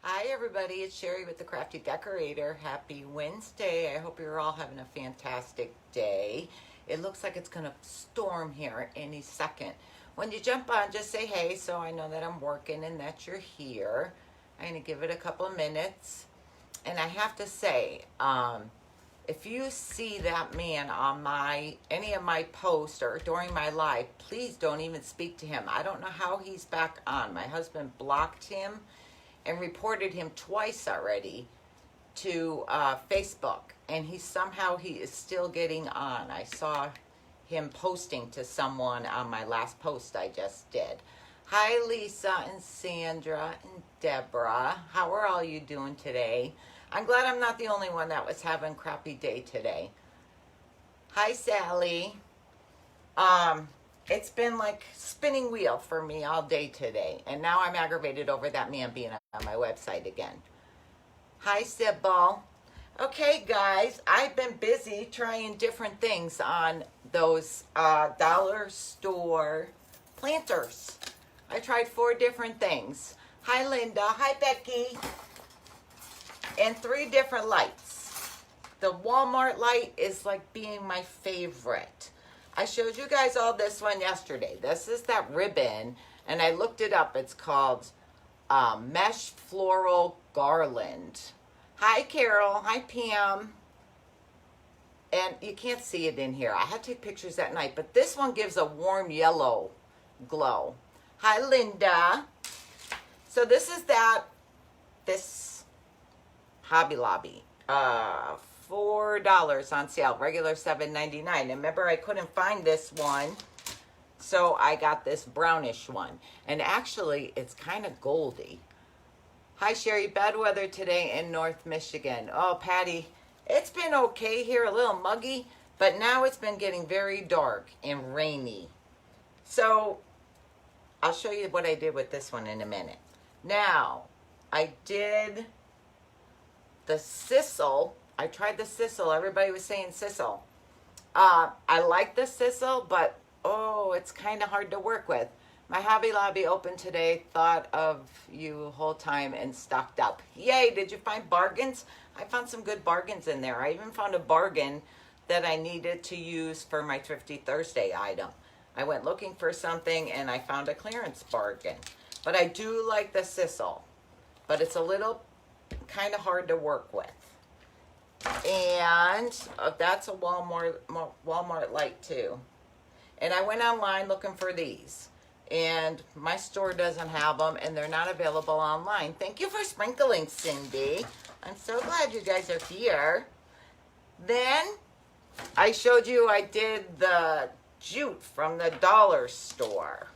Hi everybody, it's Sherry with the Crafty Decorator. Happy Wednesday. I hope you're all having a fantastic day. It looks like it's going to storm here any second. When you jump on, just say hey so I know that I'm working and that you're here. I'm going to give it a couple of minutes. And I have to say, if you see that man on any of my posts or during my live, please don't even speak to him. I don't know how he's back on. My husband blocked him and reported him twice already to Facebook, and he is still getting on. I saw him posting to someone on my last post I just did. Hi Lisa and Sandra and Deborah, how are all you doing today? I'm glad I'm not the only one that was having a crappy day today. Hi Sally. It's been like spinning wheel for me all day today. And now I'm aggravated over that man being on my website again. Hi, Sybil. Okay, guys, I've been busy trying different things on those dollar store planters. I tried 4 different things. Hi, Linda. Hi, Becky. And 3 different lights. The Walmart light is like being my favorite. I showed you guys all this one yesterday. This is that ribbon, and I looked it up. It's called Mesh Floral Garland. Hi, Carol. Hi, Pam. And you can't see it in here. I had to take pictures at night, but this one gives a warm yellow glow. Hi, Linda. So this is this Hobby Lobby. $4 on sale, regular $7.99. And remember, I couldn't find this one, so I got this brownish one. And actually, it's kind of goldy. Hi, Sherry. Bad weather today in North Michigan. Oh, Patty, it's been okay here, a little muggy, but now it's been getting very dark and rainy. So I'll show you what I did with this one in a minute. Now, I did the sisal. I tried the sisal. Everybody was saying sisal. I like the sisal, but oh, it's kind of hard to work with. My Hobby Lobby opened today. Thought of you the whole time and stocked up. Yay, did you find bargains? I found some good bargains in there. I even found a bargain that I needed to use for my Thrifty Thursday item. I went looking for something and I found a clearance bargain. But I do like the sisal, but it's a little kind of hard to work with. And that's a Walmart light too. And I went online looking for these, and my store doesn't have them, and they're not available online. Thank you for sprinkling, Cindy. I'm so glad you guys are here. Then I showed you I did the jute from the dollar store.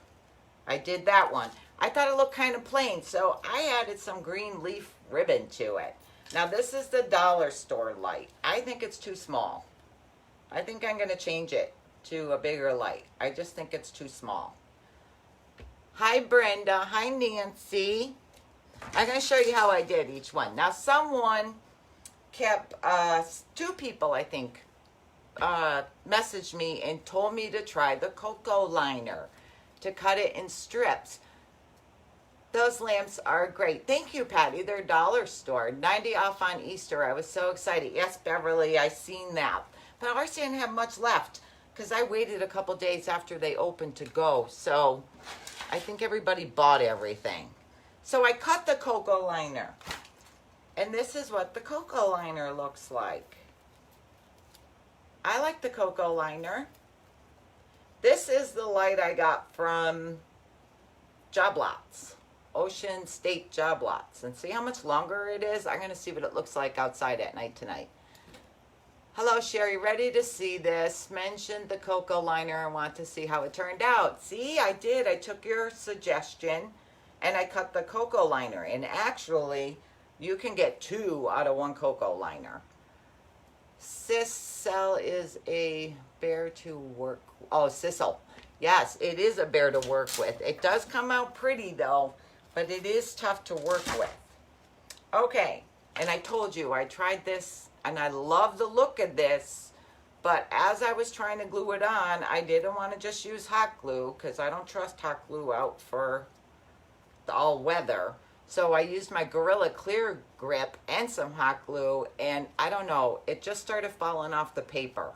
I did that one. I thought it looked kind of plain, so I added some green leaf ribbon to it. Now this is the dollar store light. I think it's too small. I think I'm going to change it to a bigger light. I just think it's too small. Hi Brenda. Hi Nancy. I'm going to show you how I did each one. Now someone kept, 2 people I think, messaged me and told me to try the cocoa liner to cut it in strips. Those lamps are great. Thank you, Patty. They're dollar store. 90 off on Easter. I was so excited. Yes, Beverly, I seen that. But ours didn't have much left because I waited a couple days after they opened to go. So I think everybody bought everything. So I cut the cocoa liner. And this is what the cocoa liner looks like. I like the cocoa liner. This is the light I got from Job Lots. Ocean State Job Lots. And see how much longer it is? I'm going to see what it looks like outside at night tonight. Hello, Sherry. Ready to see this. Mentioned the cocoa liner and want to see how it turned out. See, I did. I took your suggestion and I cut the cocoa liner. And actually, you can get 2 out of 1 cocoa liner. Sisal is a bear to work. Oh, sisal. Yes, it is a bear to work with. It does come out pretty though, but it is tough to work with. Okay, and I told you I tried this and I love the look of this, but as I was trying to glue it on, I didn't want to just use hot glue because I don't trust hot glue out for the all weather. So I used my Gorilla Clear Grip and some hot glue, and I don't know, it just started falling off the paper.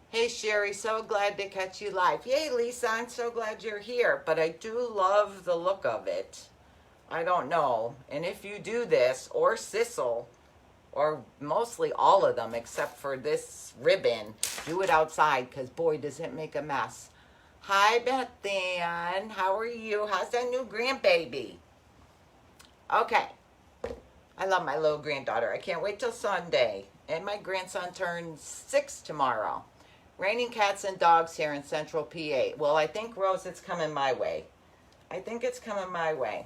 Hey Sherry, so glad to catch you live. Yay Lisa, I'm so glad you're here, but I do love the look of it. I don't know, and if you do this, or Sissel, or mostly all of them except for this ribbon, do it outside, because boy does it make a mess. Hi Beth Ann, how are you? How's that new grandbaby? Okay, I love my little granddaughter. I can't wait till Sunday. And my grandson turns 6 tomorrow. Raining cats and dogs here in Central PA. Well, I think, Rose, it's coming my way. I think it's coming my way.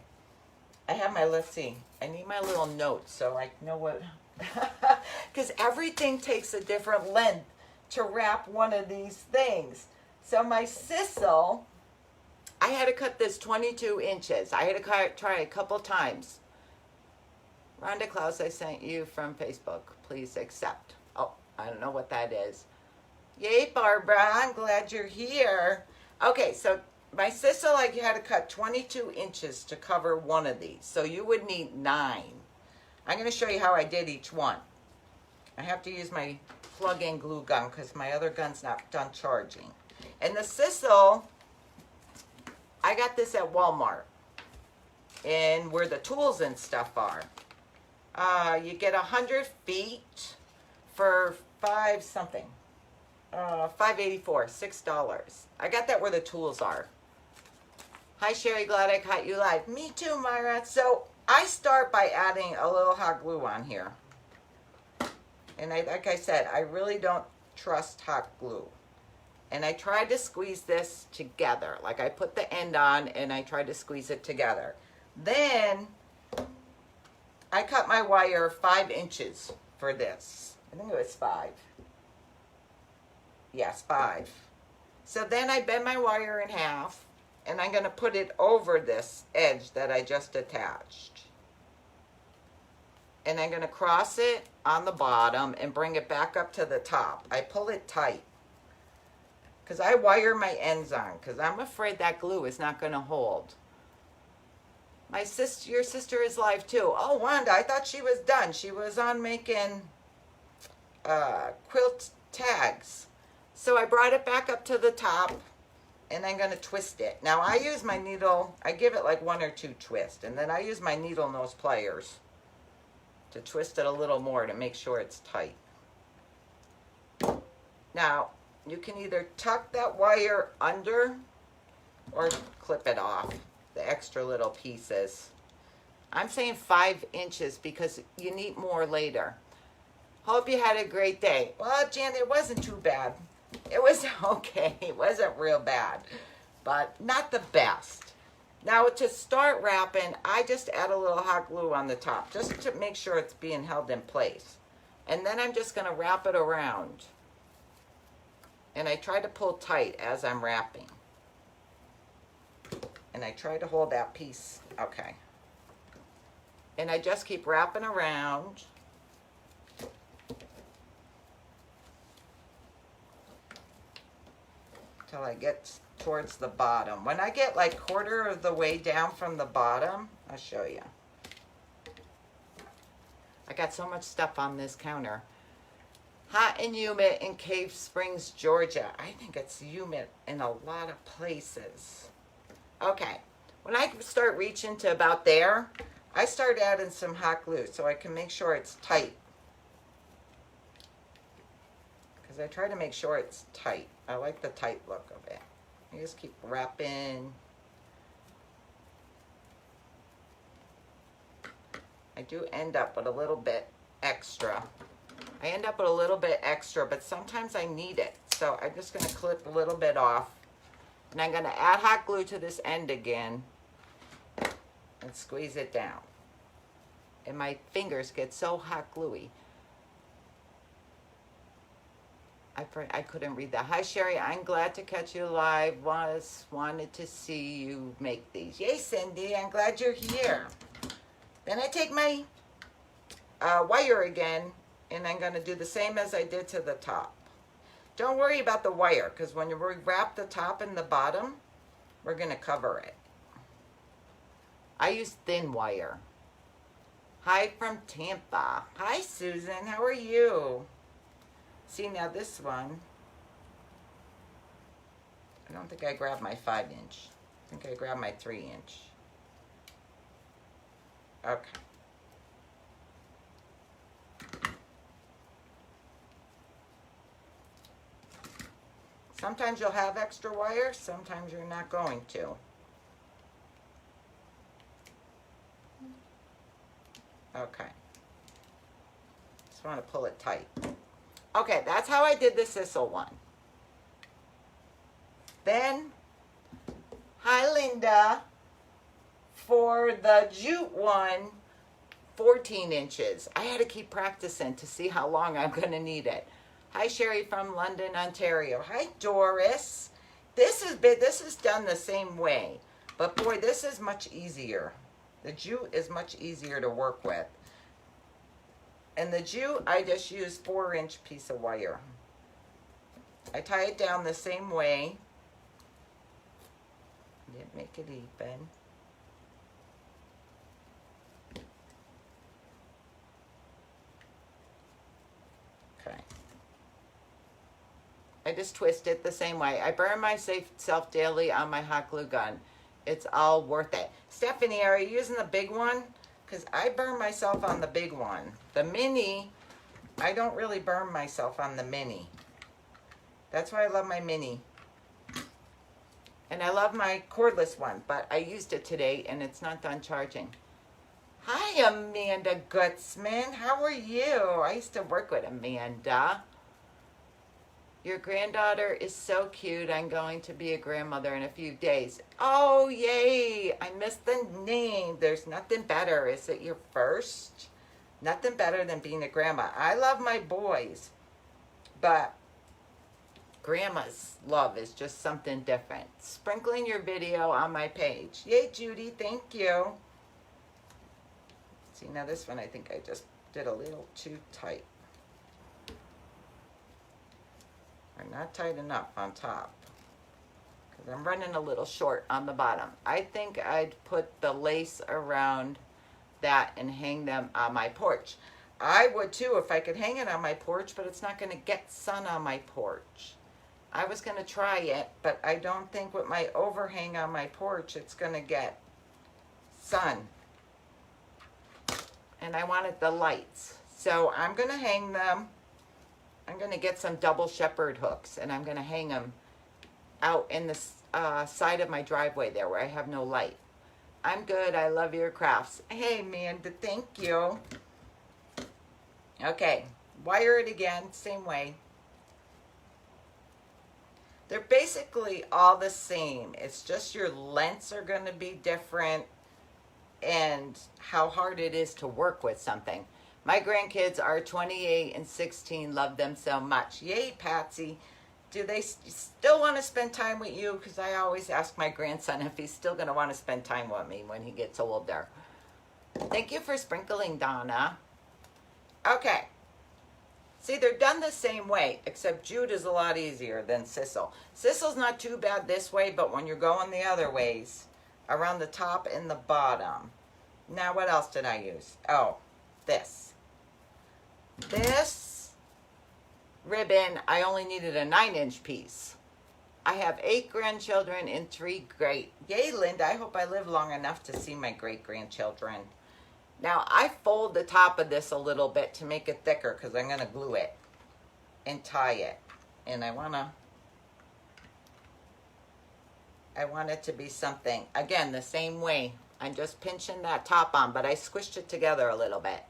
I have my, let's see, I need my little notes so I know what, because everything takes a different length to wrap one of these things. So my Sissel, I had to cut this 22 inches. I had to try a couple times. Rhonda Klaus, I sent you from Facebook. Please accept. Oh, I don't know what that is. Yay, Barbara. I'm glad you're here. Okay, so my Sissel, I had to cut 22 inches to cover one of these. So you would need 9. I'm going to show you how I did each one. I have to use my plug-in glue gun because my other gun's not done charging. And the Sissel, I got this at Walmart, and where the tools and stuff are. You get 100 feet for $5.84, $6. I got that where the tools are. Hi Sherry, glad I caught you live. Me too, Myra. So I start by adding a little hot glue on here. And like I said, I really don't trust hot glue. And I tried to squeeze this together. Like I put the end on and I tried to squeeze it together. Then I cut my wire 5 inches for this. I think it was 5. Yes, 5. So then I bend my wire in half and I'm going to put it over this edge that I just attached. And I'm going to cross it on the bottom and bring it back up to the top. I pull it tight because I wire my ends on because I'm afraid that glue is not going to hold. My sister, your sister is live too. Oh, Wanda, I thought she was done. She was on making quilt tags. So I brought it back up to the top and I'm going to twist it. Now I use my needle, I give it like 1 or 2 twists, and then I use my needle nose pliers to twist it a little more to make sure it's tight. Now, you can either tuck that wire under or clip it off, the extra little pieces. I'm saying 5 inches because you need more later. Hope you had a great day. Well, Jan, it wasn't too bad. It was okay. It wasn't real bad, but not the best. Now to start wrapping, I just add a little hot glue on the top just to make sure it's being held in place. And then I'm just going to wrap it around. And I try to pull tight as I'm wrapping. And I try to hold that piece. Okay. And I just keep wrapping around. Till I get towards the bottom. When I get like 1/4 of the way down from the bottom, I'll show you. I got so much stuff on this counter. Hot and humid in Cave Springs, Georgia. I think it's humid in a lot of places. Okay, when I start reaching to about there, I start adding some hot glue so I can make sure it's tight. Because I try to make sure it's tight. I like the tight look of it. You just keep wrapping. I do end up with a little bit extra. I end up with a little bit extra, but sometimes I need it. So I'm just going to clip a little bit off. And I'm going to add hot glue to this end again and squeeze it down. And my fingers get so hot gluey. I couldn't read that. Hi, Sherry. I'm glad to catch you live. Wanted to see you make these. Yay, Cindy. I'm glad you're here. Then I take my wire again, and I'm going to do the same as I did to the top. Don't worry about the wire, because when you wrap the top and the bottom, we're going to cover it. I use thin wire. Hi from Tampa. Hi, Susan. How are you? See, now this one, I don't think I grabbed my 5-inch. I think I grabbed my 3-inch. Okay. Sometimes you'll have extra wire, sometimes you're not going to. Okay. Just want to pull it tight. Okay, that's how I did the sisal one. Then, hi Linda, for the jute one, 14 inches. I had to keep practicing to see how long I'm going to need it. Hi Sherry from London, Ontario. Hi Doris. This is done the same way, but boy, this is much easier. The jute is much easier to work with. And the jute, I just use 4-inch piece of wire. I tie it down the same way. Didn't make it even. Okay. I just twist it the same way. I burn myself daily on my hot glue gun. It's all worth it. Stephanie, are you using the big one? Because I burn myself on the big one. The mini, I don't really burn myself on the mini. That's why I love my mini. And I love my cordless one, but I used it today and it's not done charging. Hi, Amanda Gutzman. How are you? I used to work with Amanda. Your granddaughter is so cute. I'm going to be a grandmother in a few days. Oh, yay. I missed the name. There's nothing better. Is it your first? Nothing better than being a grandma. I love my boys, but grandma's love is just something different. Sprinkling your video on my page. Yay, Judy. Thank you. See, now this one I think I just did a little too tight. Or not tight enough on top. Because I'm running a little short on the bottom. I think I'd put the lace around that and hang them on my porch. I would too if I could hang it on my porch, but it's not going to get sun on my porch. I was going to try it, but I don't think with my overhang on my porch it's going to get sun. And I wanted the lights. So I'm going to hang them. I'm going to get some double shepherd hooks and I'm going to hang them out in the side of my driveway there where I have no light. I'm good. I love your crafts. Hey, Amanda, thank you. Okay, wire it again, same way. They're basically all the same. It's just your lengths are going to be different and how hard it is to work with something. My grandkids are 28 and 16. Love them so much. Yay, Patsy. Do they still want to spend time with you? Because I always ask my grandson if he's still going to want to spend time with me when he gets older. Thank you for sprinkling, Donna. Okay. See, they're done the same way, except jute is a lot easier than sisal. Sisal's not too bad this way, but when you're going the other ways, around the top and the bottom. Now, what else did I use? Oh, this. This ribbon, I only needed a 9-inch piece. I have 8 grandchildren and 3 great. Yay, Linda, I hope I live long enough to see my great-grandchildren. Now, I fold the top of this a little bit to make it thicker because I'm going to glue it and tie it. And I want it to be something, again, the same way. I'm just pinching that top on, but I squished it together a little bit.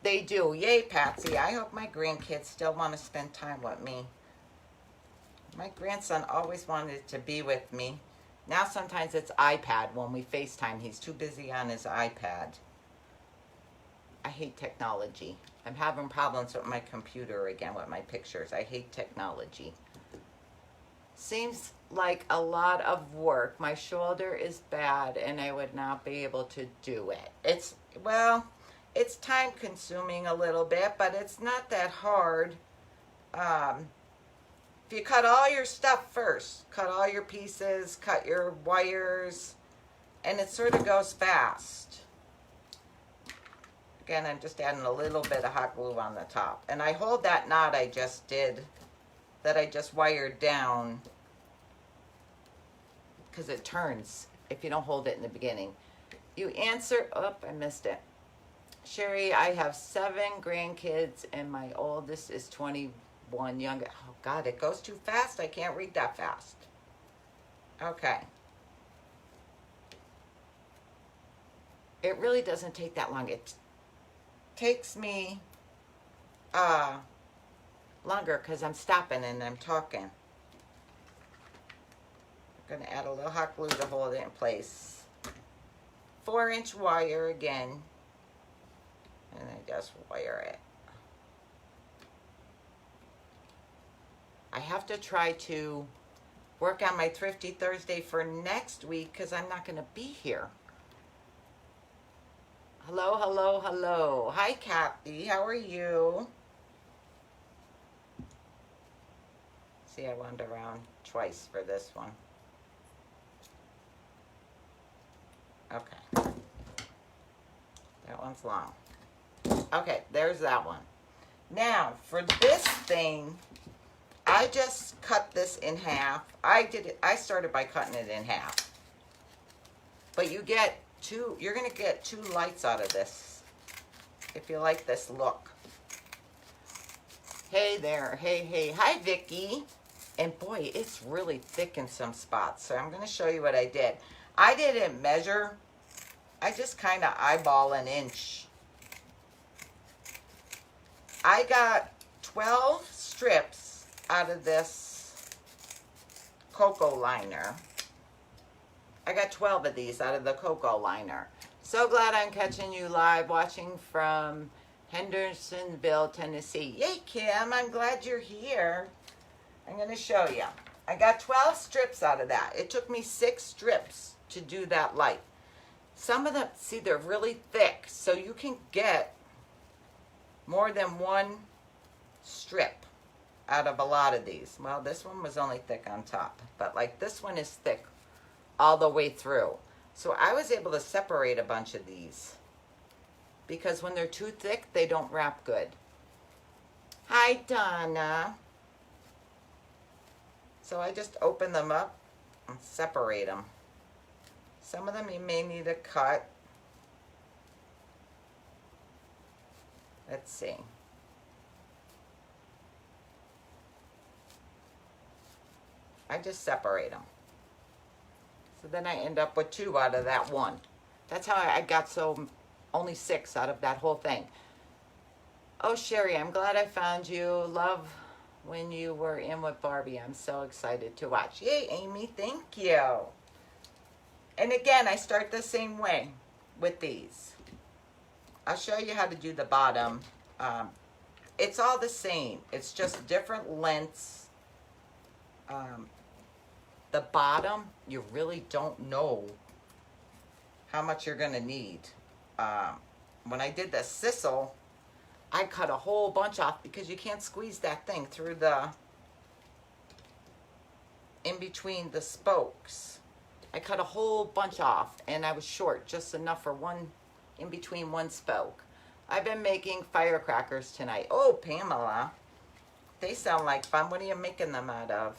They do. Yay, Patsy. I hope my grandkids still want to spend time with me. My grandson always wanted to be with me. Now sometimes it's iPad when we FaceTime. He's too busy on his iPad. I hate technology. I'm having problems with my computer again with my pictures. I hate technology. Seems like a lot of work. My shoulder is bad and I would not be able to do it. It's time consuming a little bit, but it's not that hard. If you cut all your stuff first, cut all your pieces, cut your wires, and it sort of goes fast. Again, I'm just adding a little bit of hot glue on the top. And I hold that knot I just did, that I just wired down, because it turns if you don't hold it in the beginning. You answer, oh, I missed it. Sherry, I have 7 grandkids and my oldest is 21. Younger. Oh God, it goes too fast. I can't read that fast. Okay. It really doesn't take that long. It takes me longer because I'm stopping and I'm talking. I'm going to add a little hot glue to hold it in place. 4-inch wire again. And I just wire it. I have to try to work on my Thrifty Thursday for next week because I'm not going to be here. Hello, hello, hello. Hi, Kathy. How are you? See, I wound around twice for this one. Okay. That one's long. Okay, there's that one. Now, for this thing, I just cut this in half. I started by cutting it in half. But you get you're going to get 2 lights out of this, if you like this look. Hey there, hey. Hi, Vicki. And boy, it's really thick in some spots. So I'm going to show you what I did. I didn't measure. I just kind of eyeball an inch. I got 12 strips out of this cocoa liner. I got 12 of these out of the cocoa liner. So glad I'm catching you live, watching from Hendersonville, Tennessee. Yay, Kim, I'm glad you're here. I'm going to show you. I got 12 strips out of that. It took me 6 strips to do that light. Some of them, see, they're really thick, so you can get more than 1 strip out of a lot of these. Well, this one was only thick on top, but like this one is thick all the way through. So I was able to separate a bunch of these because when they're too thick, they don't wrap good. Hi, Donna. So I just open them up and separate them. Some of them you may need a cut. Let's see. I just separate them. So then I end up with 2 out of that 1. That's how I got only 6 out of that whole thing. Oh, Sherry, I'm glad I found you. Love when you were in with Barbie. I'm so excited to watch. Yay, Amy, thank you. And again, I start the same way with these. I'll show you how to do the bottom. It's all the same. It's just different lengths. The bottom, you really don't know how much you're going to need. When I did the sisal, I cut a whole bunch off because you can't squeeze that thing through in between the spokes. I cut a whole bunch off and I was short, just enough for in between 1 spoke. I've been making firecrackers tonight. Oh, Pamela, they sound like fun. What are you making them out of?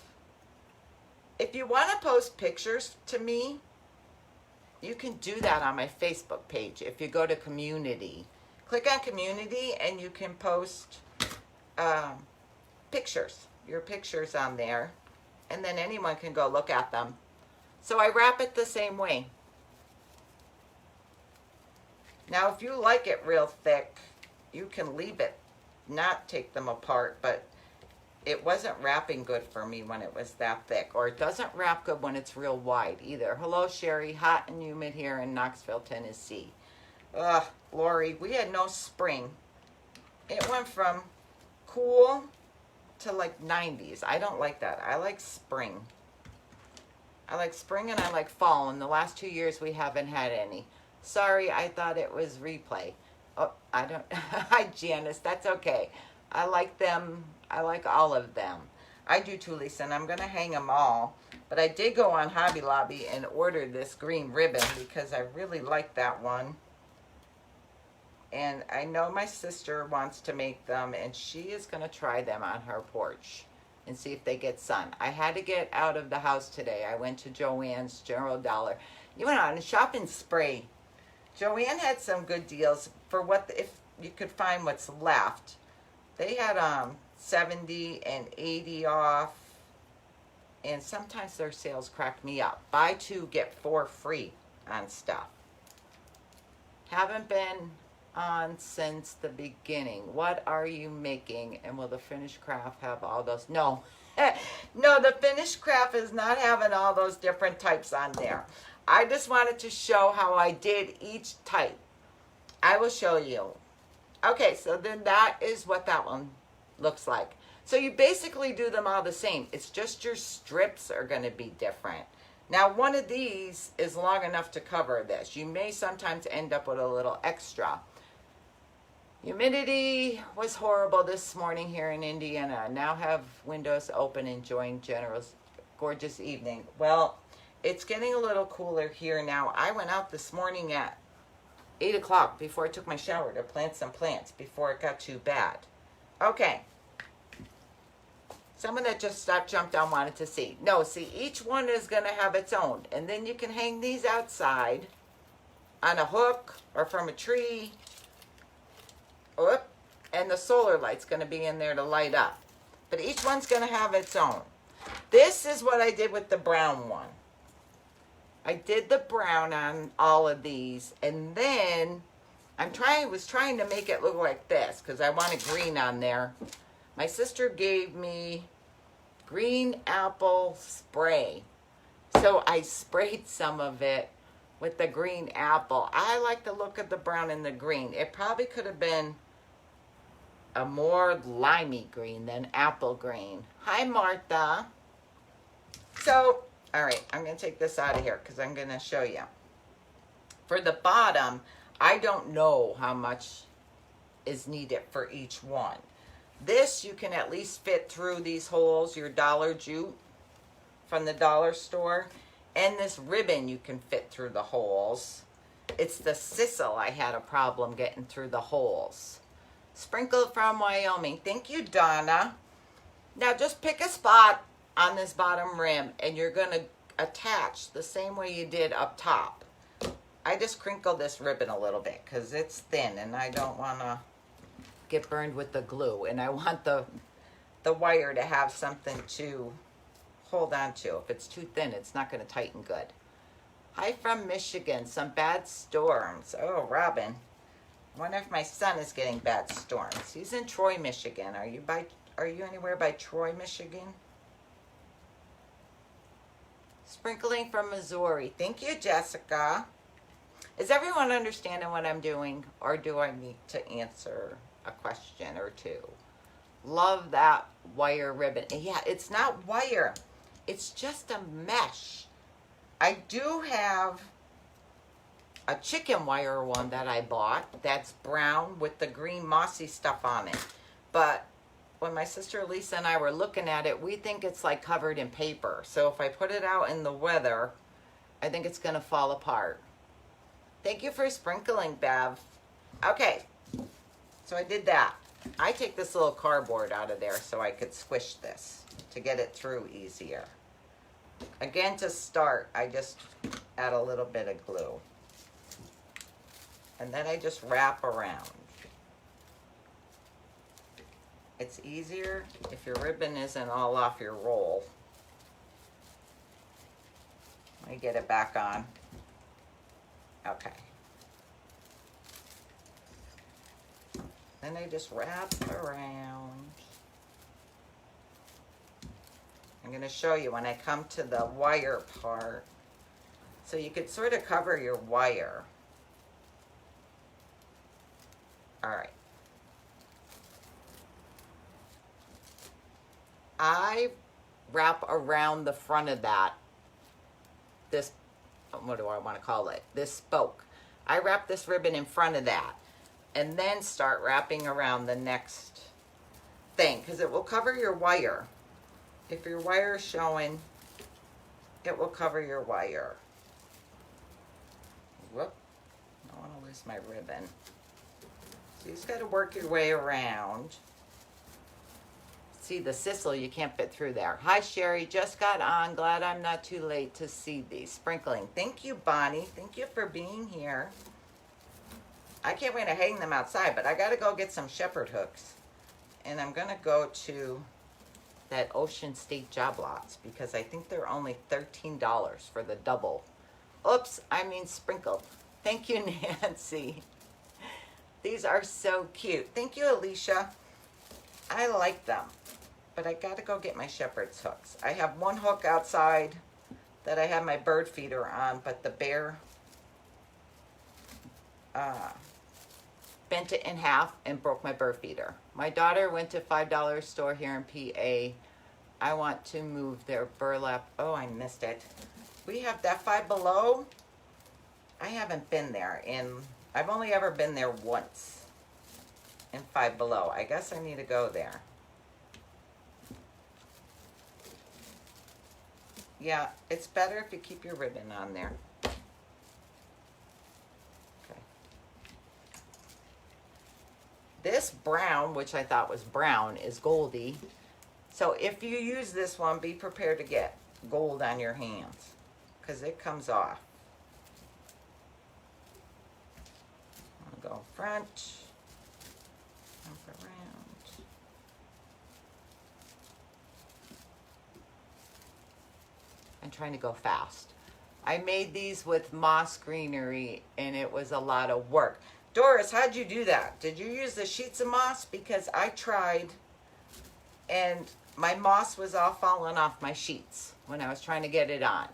If you want to post pictures to me, you can do that on my Facebook page. If you go to community, click on community and you can post pictures, your pictures on there, and then anyone can go look at them. So I wrap it the same way. Now, if you like it real thick, you can leave it, not take them apart, but it wasn't wrapping good for me when it was that thick, or it doesn't wrap good when it's real wide either. Hello, Sherry. Hot and humid here in Knoxville, Tennessee. Ugh, Lori, we had no spring. It went from cool to like 90s. I don't like that. I like spring. I like spring and I like fall. In the last 2 years, we haven't had any. Sorry, I thought it was replay. Oh, I don't. Hi, Janice. That's okay. I like them. I like all of them. I do too, Lisa, and I'm going to hang them all. But I did go on Hobby Lobby and order this green ribbon because I really like that one. And I know my sister wants to make them, and she is going to try them on her porch and see if they get sun. I had to get out of the house today. I went to Joann's General Dollar. You went on a shopping spree. Joann had some good deals for what, if you could find what's left. They had 70 and 80 off, and sometimes their sales crack me up. Buy two, get four free on stuff. Haven't been on since the beginning. What are you making? And will the finished craft have all those? No. No, the finished craft is not having all those different types on there. I just wanted to show how I did each type. I will show you. Okay, so then that is what that one looks like. So you basically do them all the same. It's just your strips are going to be different. Now, one of these is long enough to cover this. You may sometimes end up with a little extra. Humidity was horrible this morning here in Indiana. Now have windows open, enjoying generous, gorgeous evening. Well, it's getting a little cooler here now. I went out this morning at 8 o'clock before I took my shower to plant some plants before it got too bad. Okay. Someone that just stopped, jumped on, wanted to see. No, see, each one is going to have its own. And then you can hang these outside on a hook or from a tree. Oop, and the solar light's going to be in there to light up. But each one's going to have its own. This is what I did with the brown one. I did the brown on all of these, and then was trying to make it look like this because I wanted green on there. My sister gave me green apple spray, so I sprayed some of it with the green apple. I like the look of the brown and the green. It probably could have been a more limey green than apple green. Hi, Martha. So, all right, I'm going to take this out of here because I'm going to show you. For the bottom, I don't know how much is needed for each one. This, you can at least fit through these holes, your Dollar Jute from the dollar store. And this ribbon, you can fit through the holes. It's the sisal I had a problem getting through the holes. Sprinkled from Wyoming. Thank you, Donna. Now just pick a spot on this bottom rim and you're going to attach the same way you did up top. I just crinkled this ribbon a little bit because it's thin and I don't want to get burned with the glue. And I want the wire to have something to hold on to. If it's too thin, it's not going to tighten good. Hi from Michigan. Some bad storms. Oh, Robin. I wonder if my son is getting bad storms. He's in Troy, Michigan. Are you anywhere by Troy, Michigan? Sprinkling from Missouri. Thank you, Jessica. Is everyone understanding what I'm doing, or do I need to answer a question or two? Love that wire ribbon. Yeah, it's not wire. It's just a mesh. I do have a chicken wire one that I bought that's brown with the green mossy stuff on it. But when my sister Lisa and I were looking at it, we think it's like covered in paper. So if I put it out in the weather, I think it's going to fall apart. Thank you for sprinkling, Bev. Okay, so I did that. I take this little cardboard out of there so I could squish this to get it through easier. Again, to start, I just add a little bit of glue. And then I just wrap around. It's easier if your ribbon isn't all off your roll. Let me get it back on. Okay. Then I just wrap around. I'm going to show you when I come to the wire part. So you could sort of cover your wire. All right. I wrap around the front of that, this, what do I want to call it? This spoke. I wrap this ribbon in front of that and then start wrapping around the next thing because it will cover your wire. If your wire is showing, it will cover your wire. Whoop. I don't want to lose my ribbon. So you just got to work your way around. See the sisal, you can't fit through there. Hi Sherry, just got on. Glad I'm not too late to see these. Sprinkling. Thank you, Bonnie. Thank you for being here. I can't wait to hang them outside, but I got to go get some shepherd hooks. And I'm going to go to that Ocean State job lots because I think they're only $13 for the double. Oops, I mean sprinkled. Thank you, Nancy. These are so cute. Thank you, Alicia. I like them, but I got to go get my shepherd's hooks. I have one hook outside that I have my bird feeder on, but the bear bent it in half and broke my bird feeder. My daughter went to $5 store here in PA. I want to move their burlap. Oh, I missed it. We have that Five Below. I haven't been there I've only ever been there once in Five Below. I guess I need to go there. Yeah, it's better if you keep your ribbon on there. Okay. This brown, which I thought was brown, is goldy. So if you use this one, be prepared to get gold on your hands because it comes off. I'll go front, jump around. I'm trying to go fast. I made these with moss greenery and it was a lot of work. Doris, how'd you do that? Did you use the sheets of moss? Because I tried and my moss was all falling off my sheets when I was trying to get it on.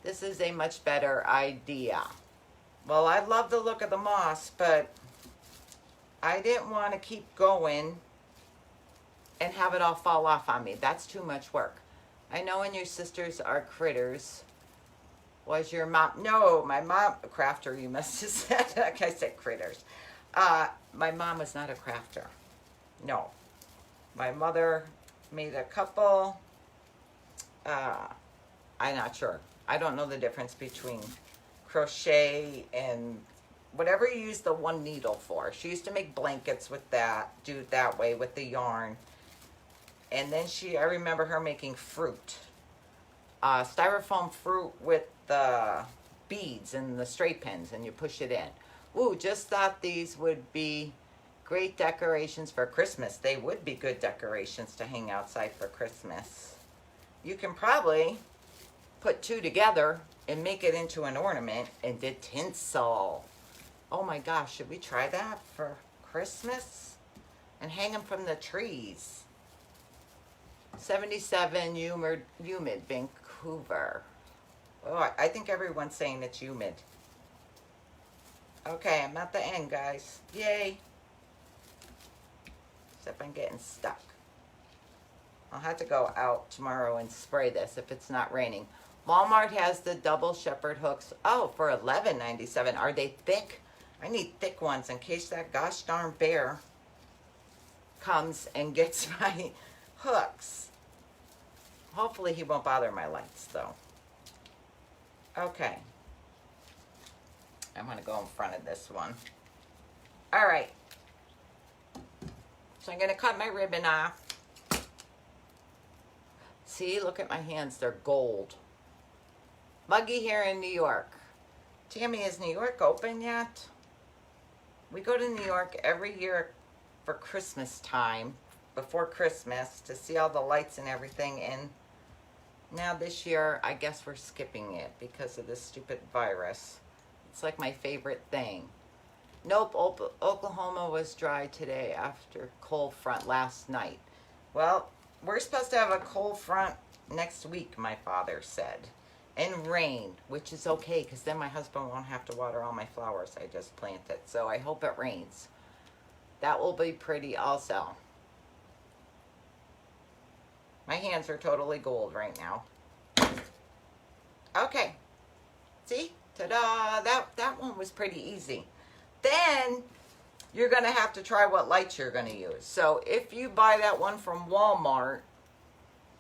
This is a much better idea. Well, I love the look of the moss, but I didn't want to keep going and have it all fall off on me. That's too much work. I know when your sisters are critters. Was your mom? No, my mom, a crafter, you must have said. Like I said, critters. My mom was not a crafter. No. My mother made a couple. I'm not sure. I don't know the difference between crochet and whatever you use the one needle for. She used to make blankets with that, do it that way with the yarn. And then I remember her making fruit. Styrofoam fruit with the beads and the straight pins, and you push it in. Ooh, just thought these would be great decorations for Christmas. They would be good decorations to hang outside for Christmas. You can probably put two together and make it into an ornament and did tinsel. Oh my gosh, should we try that for Christmas? And hang them from the trees. 77 humid, Vancouver. Oh, I think everyone's saying it's humid. Okay, I'm at the end, guys. Yay. Except I'm getting stuck. I'll have to go out tomorrow and spray this if it's not raining. Walmart has the double shepherd hooks. Oh, for $11.97. Are they thick? I need thick ones in case that gosh darn bear comes and gets my hooks. Hopefully he won't bother my lights though. Okay. I'm going to go in front of this one. All right. So I'm going to cut my ribbon off. See, look at my hands. They're gold. Muggy here in New York. Tammy, is New York open yet? We go to New York every year for Christmas time, before Christmas, to see all the lights and everything. And now this year, I guess we're skipping it because of this stupid virus. It's like my favorite thing. Nope, Oklahoma was dry today after cold front last night. Well, we're supposed to have a cold front next week, my father said. And rain, which is okay because then my husband won't have to water all my flowers I just planted. So I hope it rains. That will be pretty also. My hands are totally gold right now. Okay. See? Ta-da! That one was pretty easy. Then you're going to have to try what lights you're going to use. So if you buy that one from Walmart,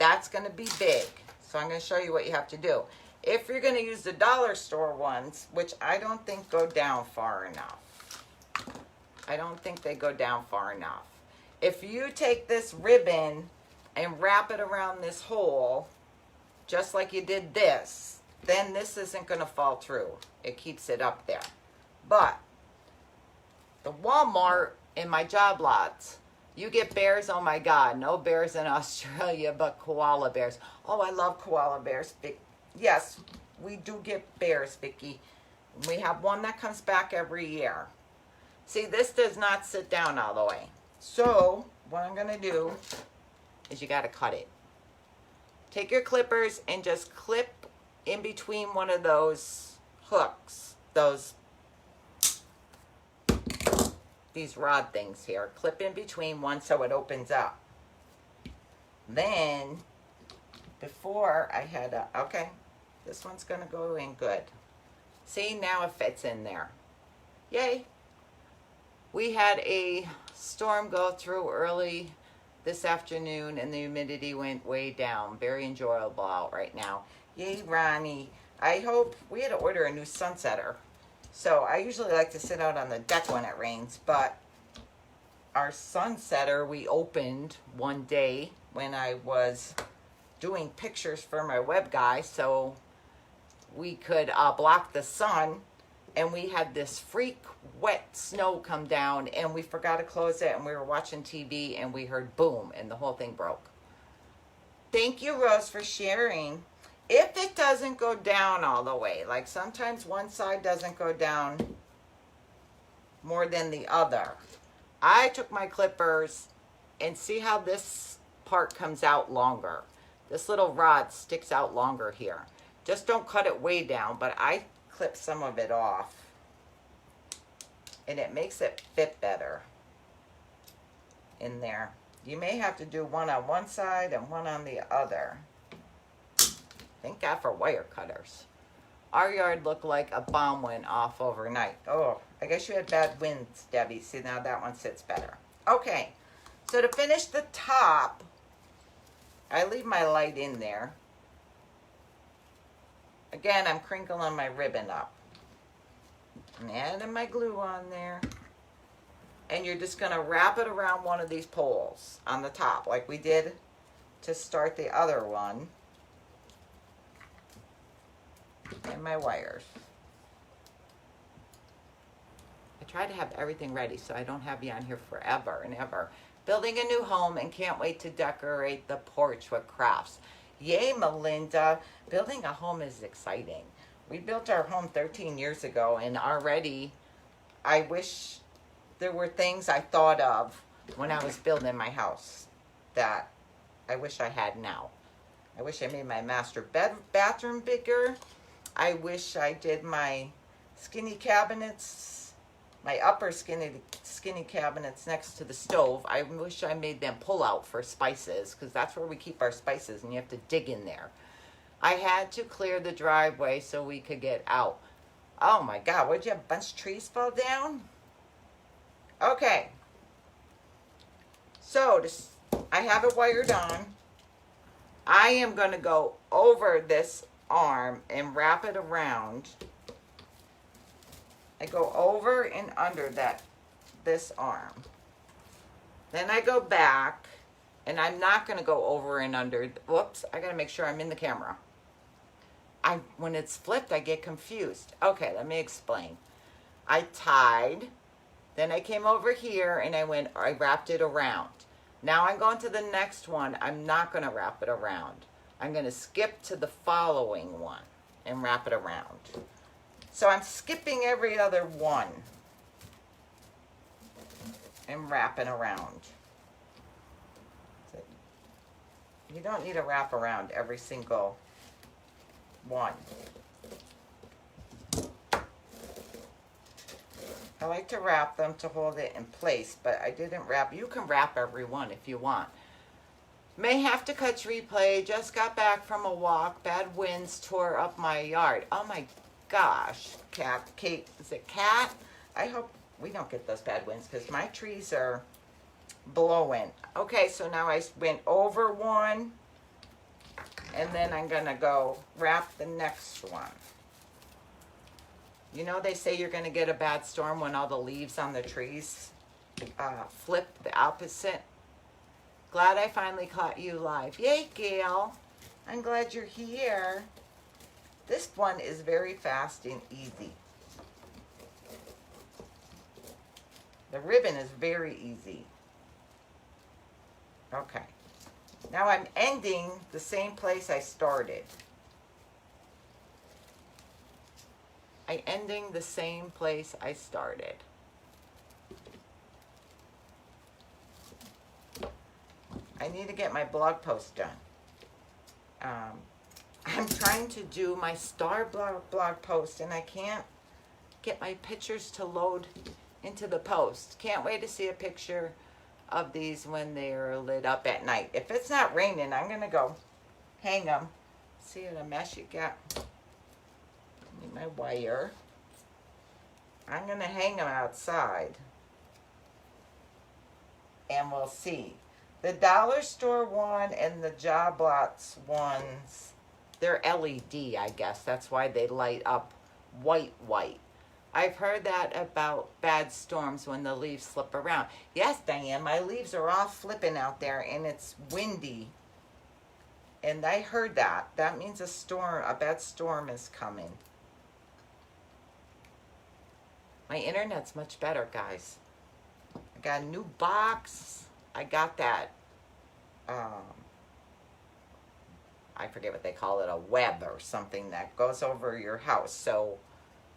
That's going to be big. So I'm going to show you what you have to do. If you're going to use the dollar store ones, which I don't think go down far enough. I don't think they go down far enough. If you take this ribbon and wrap it around this hole, just like you did this, then this isn't going to fall through. It keeps it up there. But the Walmart in my job lots, you get bears, oh my God, no bears in Australia, but koala bears. Oh, I love koala bears. Yes, we do get bears, Vicki. We have one that comes back every year. See, this does not sit down all the way. So, what I'm going to do is you got to cut it. Take your clippers and just clip in between one of those hooks, these rod things here. Clip in between one so it opens up. Then, before I had okay, this one's going to go in good. See, now it fits in there. Yay. We had a storm go through early this afternoon and the humidity went way down. Very enjoyable out right now. Yay, Ronnie. I hope we had to order a new sunsetter. So I usually like to sit out on the deck when it rains, but our sunsetter we opened one day when I was doing pictures for my web guy so we could block the sun, and we had this freak wet snow come down and we forgot to close it and we were watching TV and we heard boom and the whole thing broke. Thank you, Rose, for sharing. If it doesn't go down all the way, like sometimes one side doesn't go down more than the other, I took my clippers and see how this part comes out longer. This little rod sticks out longer here. Just don't cut it way down, but I clip some of it off and it makes it fit better in there. You may have to do one on one side and one on the other. Thank God for wire cutters. Our yard looked like a bomb went off overnight. Oh, I guess you had bad winds, Debbie. See, now that one sits better. Okay, so to finish the top, I leave my light in there. Again, I'm crinkling my ribbon up. And adding my glue on there. And you're just going to wrap it around one of these poles on the top, like we did to start the other one. And my wires. I try to have everything ready so I don't have you on here forever and ever. Building a new home and can't wait to decorate the porch with crafts. Yay, Melinda. Building a home is exciting. We built our home 13 years ago, and already I wish there were things I thought of when I was building my house that I wish I had now. I wish I made my master bathroom bigger. I wish I did my skinny cabinets, my upper skinny cabinets next to the stove. I wish I made them pull out for spices, because that's where we keep our spices and you have to dig in there. I had to clear the driveway so we could get out. Oh my God, would you have a bunch of trees fall down? Okay. So, I have it wired on. I am going to go over this arm and wrap it around. I go over and under this arm. Then I go back, and I'm not going to go over and under. Whoops, I got to make sure I'm in the camera. When it's flipped, I get confused. Okay, let me explain. I tied, then I came over here and I wrapped it around. Now I'm going to the next one. I'm not going to wrap it around. I'm going to skip to the following one and wrap it around. So I'm skipping every other one and wrapping around. You don't need to wrap around every single one. I like to wrap them to hold it in place, but I didn't wrap. You can wrap every one if you want. May have to cut replay. Just got back from a walk. Bad winds tore up my yard. Oh my gosh. Kate, is it Cat? I hope we don't get those bad winds because my trees are blowing. Okay, so now I went over one And then I'm gonna go wrap the next one. You know, they say you're gonna get a bad storm when all the leaves on the trees flip the opposite. Glad I finally caught you live. Yay, Gail. I'm glad you're here. This one is very fast and easy. The ribbon is very easy. Okay. Now I'm ending the same place I started. I'm ending the same place I started. I need to get my blog post done. I'm trying to do my star blog post and I can't get my pictures to load into the post. Can't wait to see a picture of these when they're lit up at night. If it's not raining, I'm gonna go hang them. See what a mess you got. Need my wire. I'm gonna hang them outside and we'll see. The dollar store one and the job lots ones, they're LED, I guess. That's why they light up white. I've heard that about bad storms when the leaves slip around. Yes, Diane, my leaves are all flipping out there and it's windy. And I heard that. That means a bad storm is coming. My internet's much better, guys. I got a new box. I got that, I forget what they call it, a web or something that goes over your house. So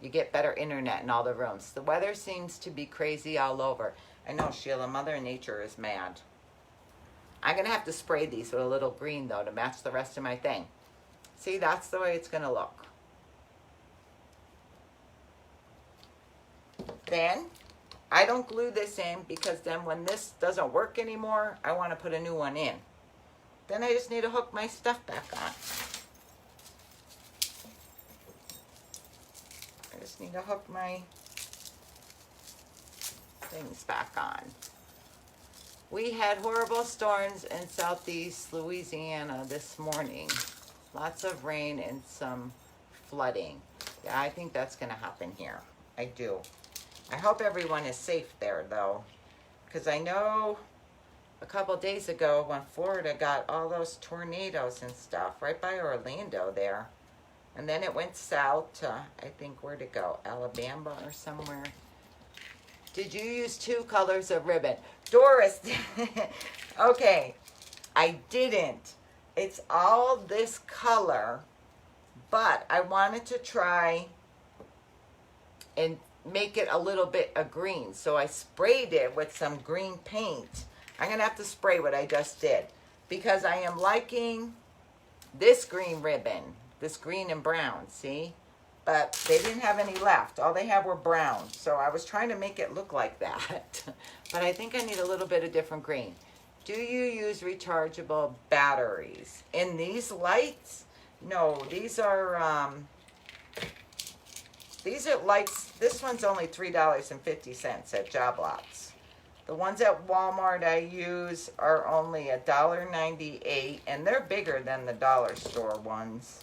you get better internet in all the rooms. The weather seems to be crazy all over. I know, Sheila, Mother Nature is mad. I'm going to have to spray these with a little green, though, to match the rest of my thing. See, that's the way it's going to look. Then I don't glue this in because then when this doesn't work anymore, I want to put a new one in. Then I just need to hook my stuff back on. I just need to hook my things back on. We had horrible storms in southeast Louisiana this morning. Lots of rain and some flooding. Yeah, I think that's going to happen here. I do. I hope everyone is safe there, though, because I know a couple days ago when Florida got all those tornadoes and stuff right by Orlando there, and then it went south to, I think, where'd it go? Alabama or somewhere. Did you use 2 colors of ribbon? Doris, okay, I didn't. It's all this color, but I wanted to try and make it a little bit of green. So I sprayed it with some green paint. I'm going to have to spray what I just did because I am liking this green ribbon, this green and brown, see? But they didn't have any left. All they had were brown. So I was trying to make it look like that. But I think I need a little bit of different green. Do you use rechargeable batteries? In these lights? No, these are lights. This one's only $3.50 at Job Lots. The ones at Walmart I use are only $1.98, and they're bigger than the dollar store ones.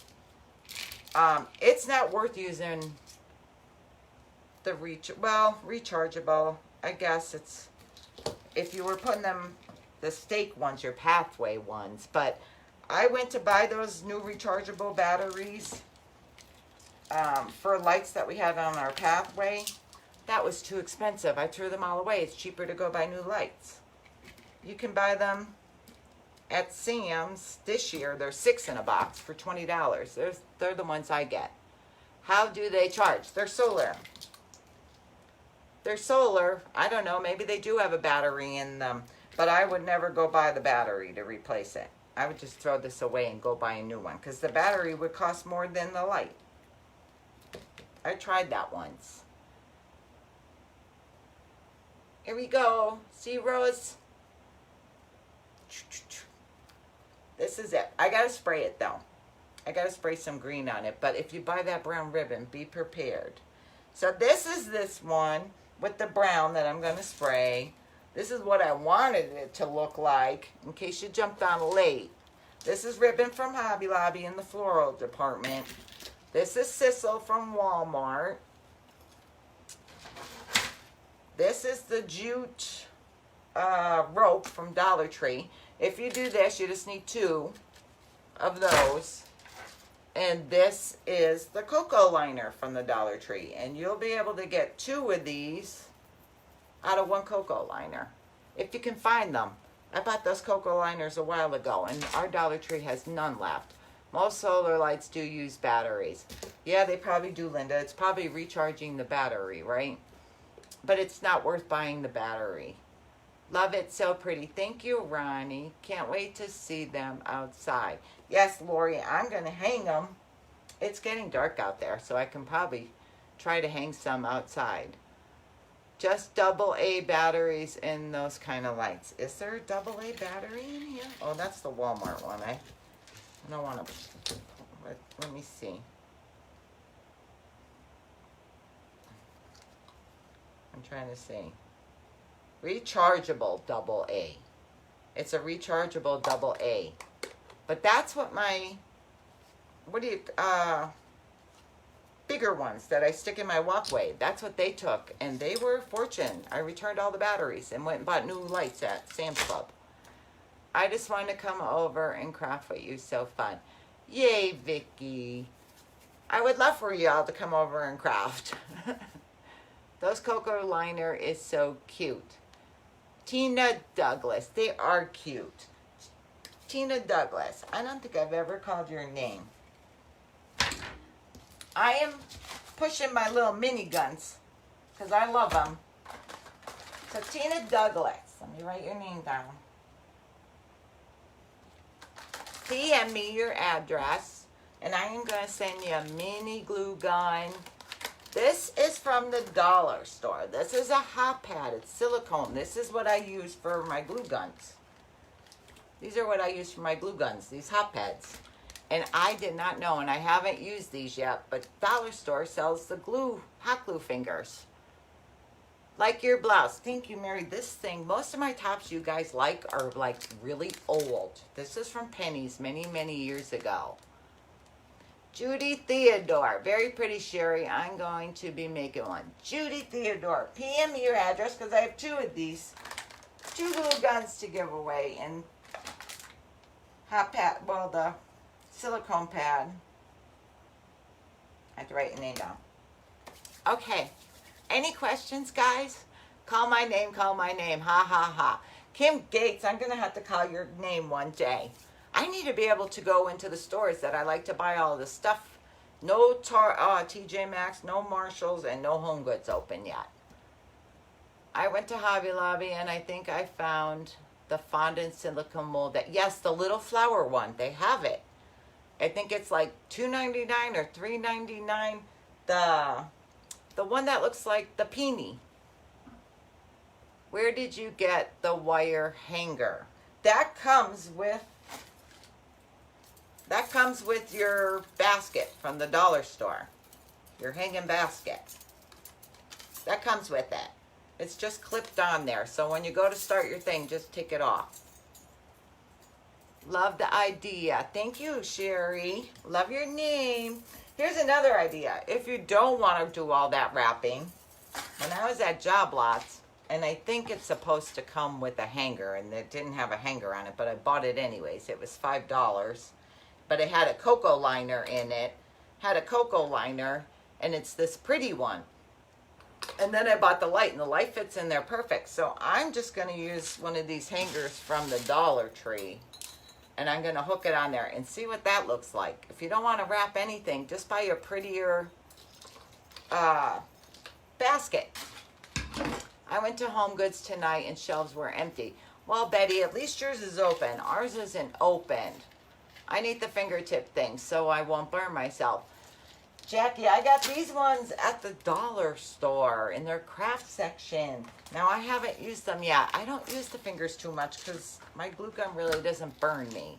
It's not worth using the rechargeable. I guess it's, if you were putting them, the stake ones, your pathway ones. But I went to buy those new rechargeable batteries for lights that we had on our pathway. That was too expensive. I threw them all away. It's cheaper to go buy new lights. You can buy them at Sam's this year. They're 6 in a box for $20. They're the ones I get. How do they charge? They're solar. They're solar. I don't know. Maybe they do have a battery in them. But I would never go buy the battery to replace it. I would just throw this away and go buy a new one. Because the battery would cost more than the light. I tried that once. Here we go. See, Rose? This is it. I got to spray it, though. I got to spray some green on it. But if you buy that brown ribbon, be prepared. So this is this one with the brown that I'm going to spray. This is what I wanted it to look like in case you jumped on late. This is ribbon from Hobby Lobby in the floral department. This is sisal from Walmart. This is the jute rope from Dollar Tree. If you do this, you just need 2 of those. And this is the cocoa liner from the Dollar Tree. And you'll be able to get 2 of these out of 1 cocoa liner, if you can find them. I bought those cocoa liners a while ago, and our Dollar Tree has none left. Most solar lights do use batteries. Yeah, they probably do, Linda. It's probably recharging the battery, right? But it's not worth buying the battery. Love it, so pretty. Thank you, Ronnie. Can't wait to see them outside. Yes, Lori, I'm going to hang them. It's getting dark out there, so I can probably try to hang some outside. Just AA batteries in those kind of lights. Is there a AA battery in here? Oh, that's the Walmart one. I don't want to... Let me see. I'm trying to see. Rechargeable AA. It's a rechargeable AA. But that's what my, bigger ones that I stick in my walkway, that's what they took. And they were a fortune. I returned all the batteries and went and bought new lights at Sam's Club. I just wanted to come over and craft with you. So fun. Yay, Vicky. I would love for you all to come over and craft. Those cocoa liner is so cute. Tina Douglas. They are cute. Tina Douglas. I don't think I've ever called your name. I am pushing my little mini guns because I love them. So Tina Douglas. Let me write your name down. PM me your address, and I am going to send you a mini glue gun. This is from the dollar store. This is a hot pad. It's silicone. This is what I use for my glue guns. These are what I use for my glue guns, these hot pads. And I did not know, and I haven't used these yet, but dollar store sells the glue, hot glue fingers. Like your blouse. Thank you, Mary. This thing, most of my tops you guys like are like really old. This is from Penny's many, many years ago. Judy Theodore. Very pretty, Sherry. I'm going to be making one. Judy Theodore. PM me your address because I have 2 of these. 2 glue guns to give away. And hot pad, well, the silicone pad. I have to write your name down. Okay. Any questions, guys? Call my name, call my name. Ha, ha, ha. Kim Gates, I'm going to have to call your name one day. I need to be able to go into the stores that I like to buy all the stuff. No TJ Maxx, no Marshalls, and no Home Goods open yet. I went to Hobby Lobby, and I think I found the fondant silicone mold. Yes, the little flower one. They have it. I think it's like $2.99 or $3.99. The one that looks like the peony. Where did you get the wire hanger? That comes with your basket from the dollar store. Your hanging basket. That comes with it. It's just clipped on there. So when you go to start your thing, just take it off. Love the idea. Thank you, Sherry. Love your name. Here's another idea. If you don't want to do all that wrapping, when I was at Job Lots, and I think it's supposed to come with a hanger, and it didn't have a hanger on it, but I bought it anyways. It was $5, but it had a cocoa liner in it. Had a cocoa liner, and it's this pretty one. And then I bought the light, and the light fits in there perfect. So I'm just going to use one of these hangers from the Dollar Tree. And I'm going to hook it on there and see what that looks like. If you don't want to wrap anything, just buy a prettier basket. I went to Home Goods tonight and shelves were empty. Well, Betty, at least yours is open. Ours isn't opened. I need the fingertip thing so I won't burn myself. Jackie, I got these ones at the dollar store in their craft section. Now, I haven't used them yet. I don't use the fingers too much because my glue gun really doesn't burn me.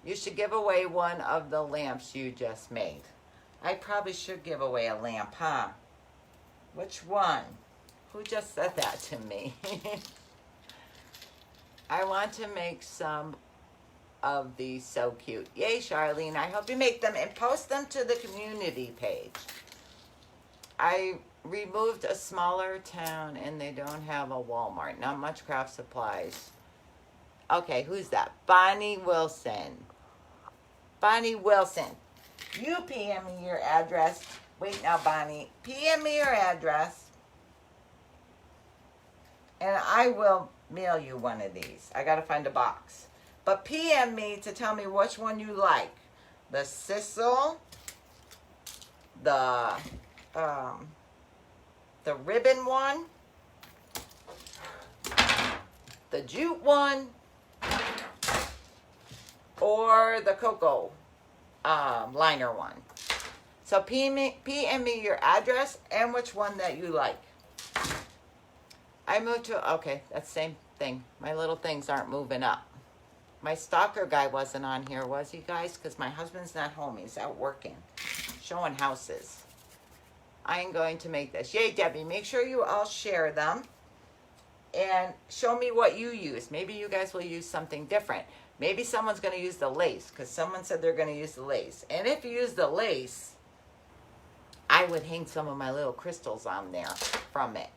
You should give away one of the lamps you just made. I probably should give away a lamp, huh? Which one? Who just said that to me? I want to make some of these. So cute. Yay, Charlene. I hope you make them and post them to the community page. I removed a smaller town and they don't have a Walmart. Not much craft supplies. Okay, who's that? Bonnie Wilson. Bonnie Wilson. You PM me your address. Wait now, Bonnie. PM me your address. And I will mail you one of these. I got to find a box. But PM me to tell me which one you like. The sisal, the ribbon one, the jute one, or the cocoa liner one. So PM me your address and which one that you like. I moved to, okay, that's the same thing. My little things aren't moving up. My stalker guy wasn't on here, was he, guys? Because my husband's not home. He's out working, showing houses. I am going to make this. Yay, Debbie. Make sure you all share them. And show me what you use. Maybe you guys will use something different. Maybe someone's going to use the lace, because someone said they're going to use the lace. And if you use the lace, I would hang some of my little crystals on there from it.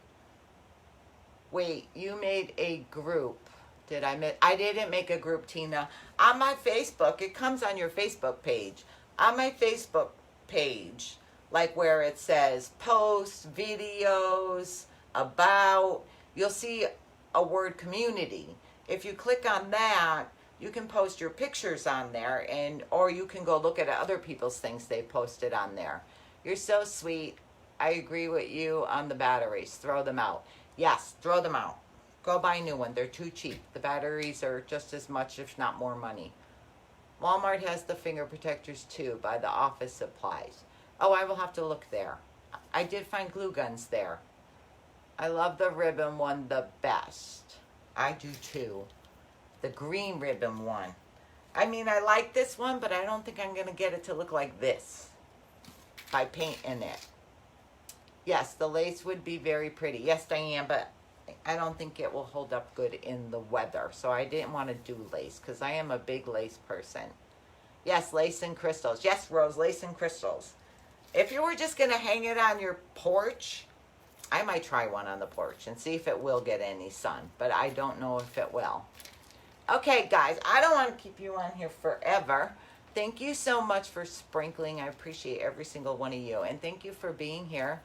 Wait, you made a group. Did I miss? I didn't make a group, Tina. On my Facebook, it comes on your Facebook page. On my Facebook page, like where it says posts, videos, about, you'll see a word community. If you click on that, you can post your pictures on there, and or you can go look at other people's things they posted on there. You're so sweet. I agree with you on the batteries. Throw them out. Yes, throw them out. Go buy a new one. They're too cheap. The batteries are just as much, if not more money. Walmart has the finger protectors too, by the office supplies. Oh, I will have to look there. I did find glue guns there. I love the ribbon one the best. I do too. The green ribbon one. I mean, I like this one, but I don't think I'm going to get it to look like this by painting it. Yes, the lace would be very pretty. Yes, Diane, but I don't think it will hold up good in the weather. So I didn't want to do lace because I am a big lace person. Yes, lace and crystals. Yes, Rose, lace and crystals. If you were just going to hang it on your porch, I might try one on the porch and see if it will get any sun. But I don't know if it will. Okay, guys, I don't want to keep you on here forever. Thank you so much for sprinkling. I appreciate every single one of you. And thank you for being here.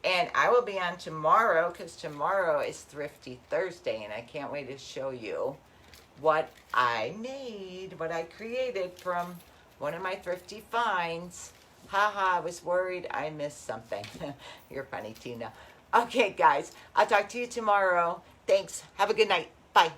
And I will be on tomorrow because tomorrow is Thrifty Thursday. And I can't wait to show you what I made, what I created from one of my thrifty finds. Haha, I was worried I missed something. You're funny, Tina. Okay, guys, I'll talk to you tomorrow. Thanks. Have a good night. Bye.